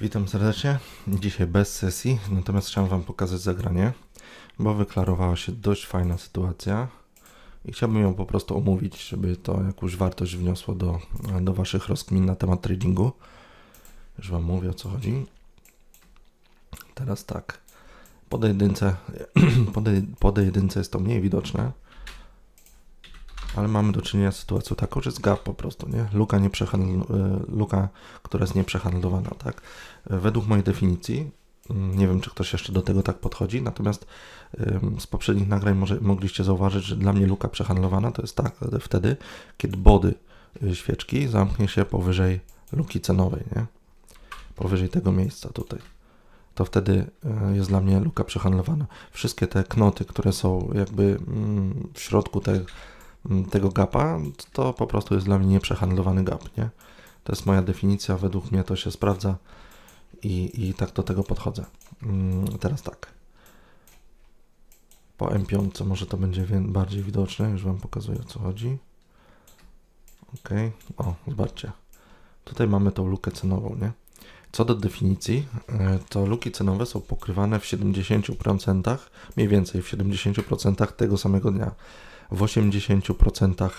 Witam serdecznie. Dzisiaj bez sesji, natomiast chciałem Wam pokazać zagranie, bo wyklarowała się dość fajna sytuacja i chciałbym ją po prostu omówić, żeby to jakąś wartość wniosło do Waszych rozkmin na temat tradingu. Już Wam mówię, o co chodzi. Teraz tak, po jedynce jest to mniej widoczne, ale mamy do czynienia z sytuacją taką, że jest gap po prostu, nie? Luka, która jest nieprzehandlowana, tak? Według mojej definicji, nie wiem, czy ktoś jeszcze do tego tak podchodzi, natomiast z poprzednich nagrań mogliście zauważyć, że dla mnie luka przehandlowana to jest tak wtedy, kiedy body świeczki zamknie się powyżej luki cenowej, nie? Powyżej tego miejsca tutaj. To wtedy jest dla mnie luka przehandlowana. Wszystkie te knoty, które są jakby w środku tego gapa, to po prostu jest dla mnie nieprzehandlowany gap, nie? To jest moja definicja, według mnie to się sprawdza i tak do tego podchodzę. Teraz tak. Po M5 może to będzie bardziej widoczne, już Wam pokazuję, o co chodzi. Ok, o, zobaczcie. Tutaj mamy tą lukę cenową, nie? Co do definicji, to luki cenowe są pokrywane w 70%, mniej więcej w 70% tego samego dnia. W 80%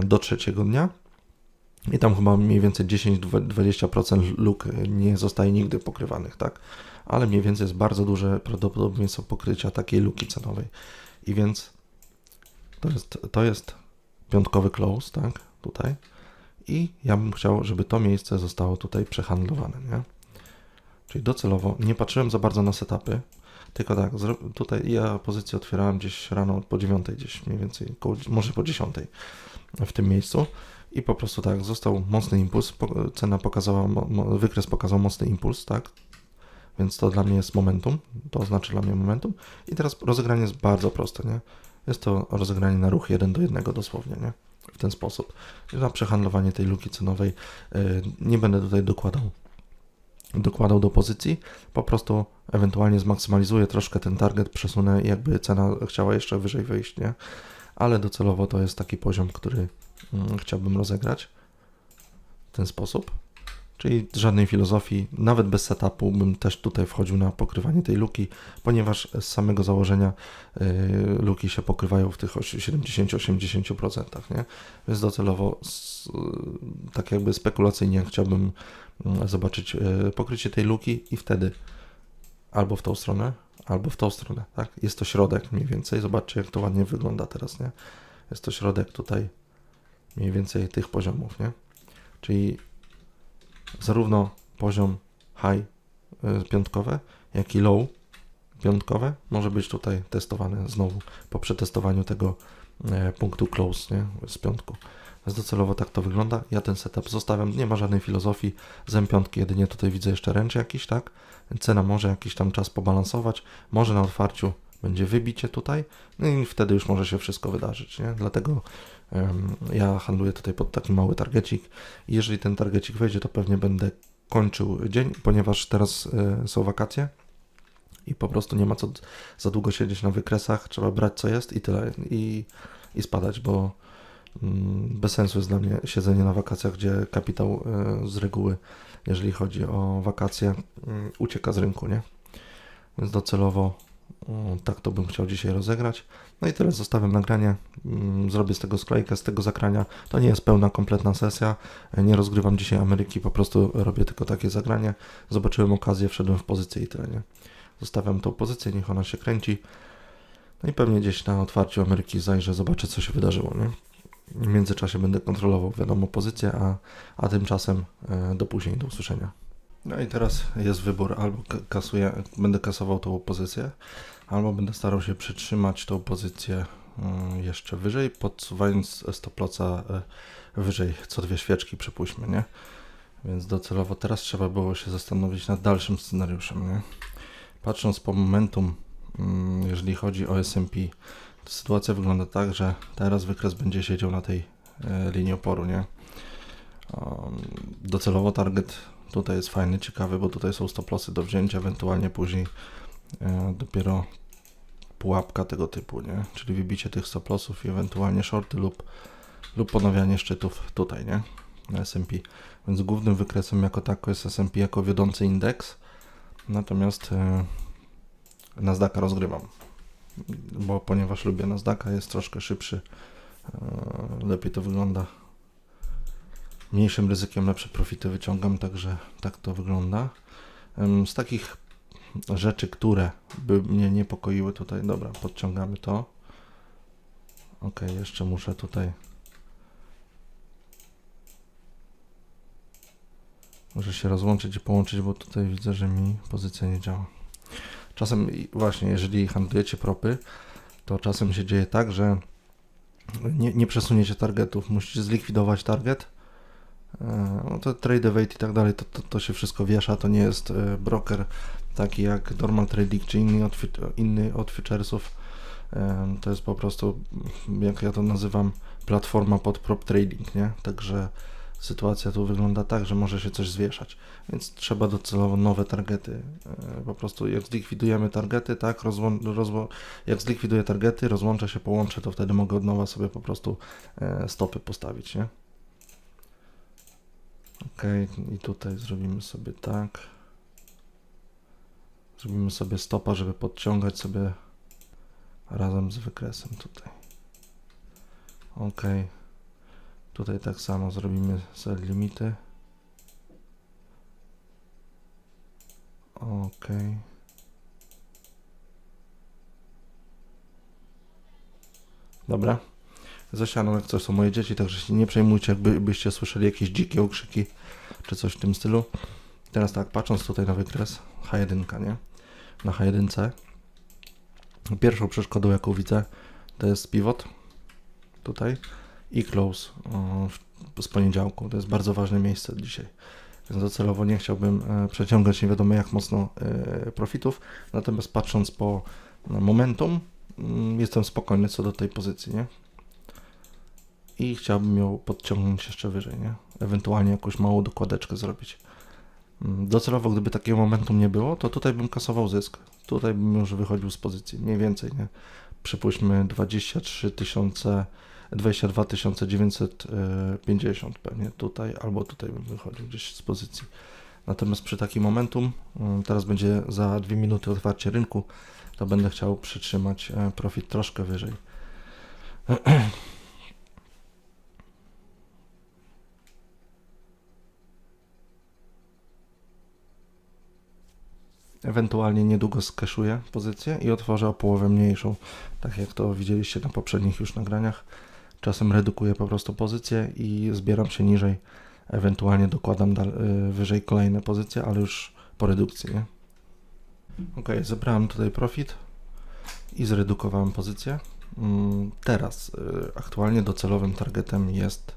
do trzeciego dnia i tam chyba mniej więcej 10-20% luk nie zostaje nigdy pokrywanych, tak? Ale mniej więcej jest bardzo duże prawdopodobieństwo pokrycia takiej luki cenowej. I więc to jest piątkowy close, tak? Tutaj. I ja bym chciał, żeby to miejsce zostało tutaj przehandlowane, nie? Czyli docelowo nie patrzyłem za bardzo na setupy, tylko tak, tutaj ja pozycję otwierałem gdzieś rano po 9, gdzieś mniej więcej, może po 10 w tym miejscu i po prostu tak, został mocny impuls, cena pokazała, wykres pokazał mocny impuls, tak, więc to dla mnie jest momentum, to oznacza dla mnie momentum i teraz rozegranie jest bardzo proste, nie, jest to rozegranie na ruch 1 do 1 dosłownie, nie, w ten sposób. Na przehandlowanie tej luki cenowej nie będę tutaj dokładał do pozycji, po prostu ewentualnie zmaksymalizuję troszkę ten target, przesunę, jakby cena chciała jeszcze wyżej wyjść, nie? Ale docelowo to jest taki poziom, który chciałbym rozegrać w ten sposób. Czyli żadnej filozofii, nawet bez setupu bym też tutaj wchodził na pokrywanie tej luki, ponieważ z samego założenia luki się pokrywają w tych 70-80%, nie? Więc docelowo tak jakby spekulacyjnie chciałbym zobaczyć pokrycie tej luki i wtedy albo w tą stronę, albo w tą stronę, tak? Jest to środek mniej więcej, zobaczcie jak to ładnie wygląda teraz, nie? Jest to środek tutaj mniej więcej tych poziomów, nie? Czyli zarówno poziom high piątkowe, jak i low piątkowe może być tutaj testowane znowu po przetestowaniu tego punktu close, nie? Z piątku. Więc docelowo tak to wygląda. Ja ten setup zostawiam, nie ma żadnej filozofii z M5, jedynie tutaj widzę jeszcze ręcz jakiś, tak? Cena może jakiś tam czas pobalansować, może na otwarciu będzie wybicie tutaj, no i wtedy już może się wszystko wydarzyć, nie? Dlatego ja handluję tutaj pod taki mały targecik i jeżeli ten targecik wejdzie, to pewnie będę kończył dzień, ponieważ teraz są wakacje i po prostu nie ma co za długo siedzieć na wykresach, trzeba brać co jest i tyle i spadać, bo bez sensu jest dla mnie siedzenie na wakacjach, gdzie kapitał z reguły, jeżeli chodzi o wakacje, ucieka z rynku, nie? Więc docelowo tak to bym chciał dzisiaj rozegrać. No i tyle, zostawiam nagranie, zrobię z tego sklejkę, z tego zagrania. To nie jest pełna, kompletna sesja, nie rozgrywam dzisiaj Ameryki, po prostu robię tylko takie zagranie. Zobaczyłem okazję, wszedłem w pozycję i tyle, nie? Zostawiam tą pozycję, niech ona się kręci. No i pewnie gdzieś na otwarciu Ameryki zajrzę, zobaczę co się wydarzyło, nie? W międzyczasie będę kontrolował, wiadomo, pozycję, a tymczasem do później, do usłyszenia. No i teraz jest wybór, albo będę kasował tą pozycję, albo będę starał się przytrzymać tą pozycję jeszcze wyżej, podsuwając stop lossa wyżej, co dwie świeczki przypuśćmy, nie? Więc docelowo teraz trzeba było się zastanowić nad dalszym scenariuszem, nie? Patrząc po momentum, jeżeli chodzi o S&P, to sytuacja wygląda tak, że teraz wykres będzie siedział na tej linii oporu, nie? Docelowo target tutaj jest fajny, ciekawy, bo tutaj są stop lossy do wzięcia, ewentualnie później dopiero pułapka tego typu, nie? Czyli wybicie tych stop lossów i ewentualnie shorty lub ponawianie szczytów tutaj, nie? S&P. Więc głównym wykresem jako tako jest S&P jako wiodący indeks, natomiast Nasdaqa rozgrywam, bo ponieważ lubię Nasdaqa, jest troszkę szybszy, lepiej to wygląda, mniejszym ryzykiem lepsze profity wyciągam, także tak to wygląda. Z takich rzeczy, które by mnie niepokoiły tutaj, dobra, podciągamy to. Ok, jeszcze muszę tutaj, muszę się rozłączyć i połączyć, bo tutaj widzę, że mi pozycja nie działa. Czasem właśnie, jeżeli handlujecie propy, to czasem się dzieje tak, że nie przesuniecie targetów, musicie zlikwidować target. No to trade evade i tak dalej, to się wszystko wiesza, to nie jest broker taki jak normal trading czy inny od futuresów. To jest po prostu, jak ja to nazywam, platforma pod prop trading, nie? Także sytuacja tu wygląda tak, że może się coś zwieszać, więc trzeba docelowo nowe targety. Po prostu jak zlikwidujemy targety, tak, jak zlikwiduję targety, rozłączę się, połączę, to wtedy mogę od nowa sobie po prostu stopy postawić, nie? Ok, i tutaj zrobimy sobie tak. Zrobimy sobie stopa, żeby podciągać sobie razem z wykresem tutaj. Ok. Tutaj tak samo zrobimy sell limity. Ok. Dobra. Zasiano, jak coś są moje dzieci, także się nie przejmujcie, jakbyście słyszeli jakieś dzikie okrzyki czy coś w tym stylu. Teraz tak, patrząc tutaj na wykres H1, nie? Na H1 pierwszą przeszkodą, jaką widzę, to jest pivot tutaj i close z poniedziałku. To jest bardzo ważne miejsce dzisiaj. Więc docelowo nie chciałbym przeciągać nie wiadomo jak mocno profitów, natomiast patrząc po momentum, jestem spokojny co do tej pozycji, nie? I chciałbym ją podciągnąć jeszcze wyżej, nie? Ewentualnie jakąś małą dokładeczkę zrobić. Docelowo, gdyby takiego momentum nie było, to tutaj bym kasował zysk. Tutaj bym już wychodził z pozycji, mniej więcej, nie? Przypuśćmy 22 950 pewnie tutaj, albo tutaj bym wychodził gdzieś z pozycji. Natomiast przy takim momentum, teraz będzie za 2 minuty otwarcie rynku, to będę chciał przytrzymać profit troszkę wyżej. Ewentualnie niedługo skeszuję pozycję i otworzę o połowę mniejszą, tak jak to widzieliście na poprzednich już nagraniach. Czasem redukuję po prostu pozycję i zbieram się niżej, ewentualnie dokładam wyżej kolejne pozycje, ale już po redukcji, nie? Ok, zebrałem tutaj profit i zredukowałem pozycję. Teraz aktualnie docelowym targetem jest,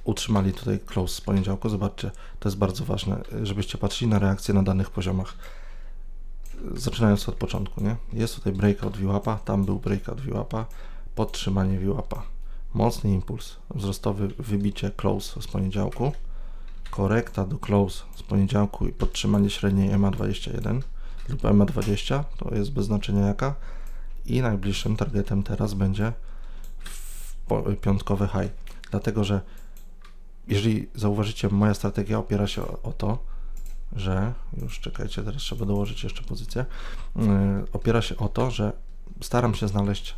utrzymali tutaj close z poniedziałku. Zobaczcie, to jest bardzo ważne, żebyście patrzyli na reakcję na danych poziomach. Zaczynając od początku, nie? Jest tutaj breakout VWAP-a, tam był breakout VWAP-a, podtrzymanie VWAP-a. Mocny impuls wzrostowy, wybicie close z poniedziałku, korekta do close z poniedziałku i podtrzymanie średniej EMA21 lub EMA20, to jest bez znaczenia jaka, i najbliższym targetem teraz będzie piątkowy high, dlatego że jeżeli zauważycie, moja strategia opiera się o to, że, już czekajcie, teraz trzeba dołożyć jeszcze pozycję, opiera się o to, że staram się znaleźć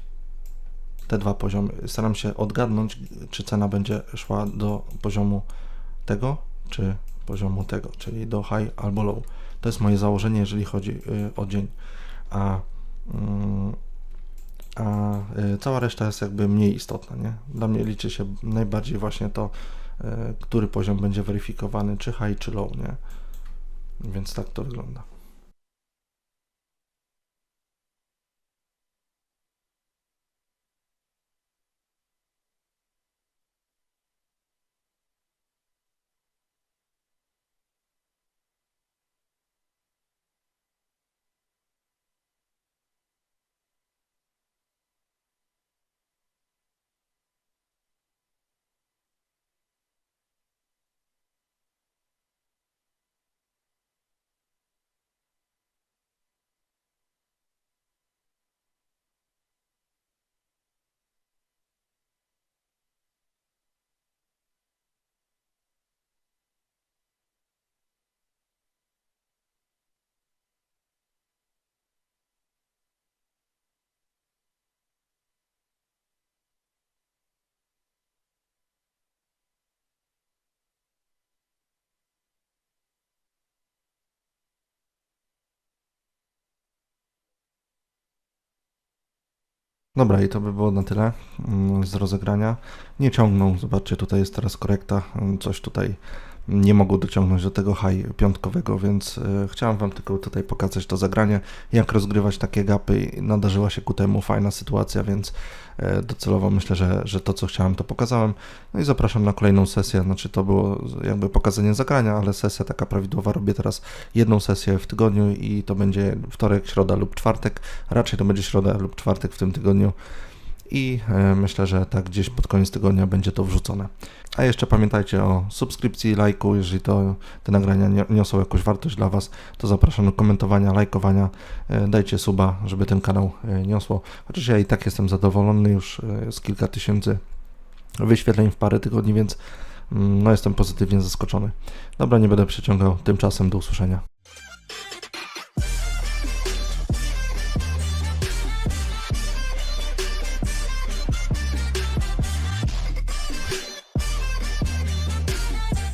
te dwa poziomy, staram się odgadnąć, czy cena będzie szła do poziomu tego, czy poziomu tego, czyli do high albo low. To jest moje założenie, jeżeli chodzi o dzień, a cała reszta jest jakby mniej istotna, nie? Dla mnie liczy się najbardziej właśnie to, który poziom będzie weryfikowany, czy high, czy low, nie? Więc tak to wygląda. Dobra, i to by było na tyle z rozegrania. Nie ciągną, zobaczcie, tutaj jest teraz korekta, coś tutaj nie mogło dociągnąć do tego high piątkowego, więc chciałem Wam tylko tutaj pokazać to zagranie, jak rozgrywać takie gapy i nadarzyła się ku temu fajna sytuacja, więc docelowo myślę, że to co chciałem to pokazałem. No i zapraszam na kolejną sesję, znaczy to było jakby pokazanie zagrania, ale sesja taka prawidłowa, robię teraz jedną sesję w tygodniu i to będzie wtorek, środa lub czwartek, raczej to będzie środa lub czwartek w tym tygodniu. I myślę, że tak gdzieś pod koniec tygodnia będzie to wrzucone. A jeszcze pamiętajcie o subskrypcji, lajku, jeżeli te nagrania niosą jakąś wartość dla Was, to zapraszam do komentowania, lajkowania, dajcie suba, żeby ten kanał niosło. Chociaż ja i tak jestem zadowolony, już z kilka tysięcy wyświetleń w parę tygodni, więc no jestem pozytywnie zaskoczony. Dobra, nie będę przeciągał, tymczasem do usłyszenia.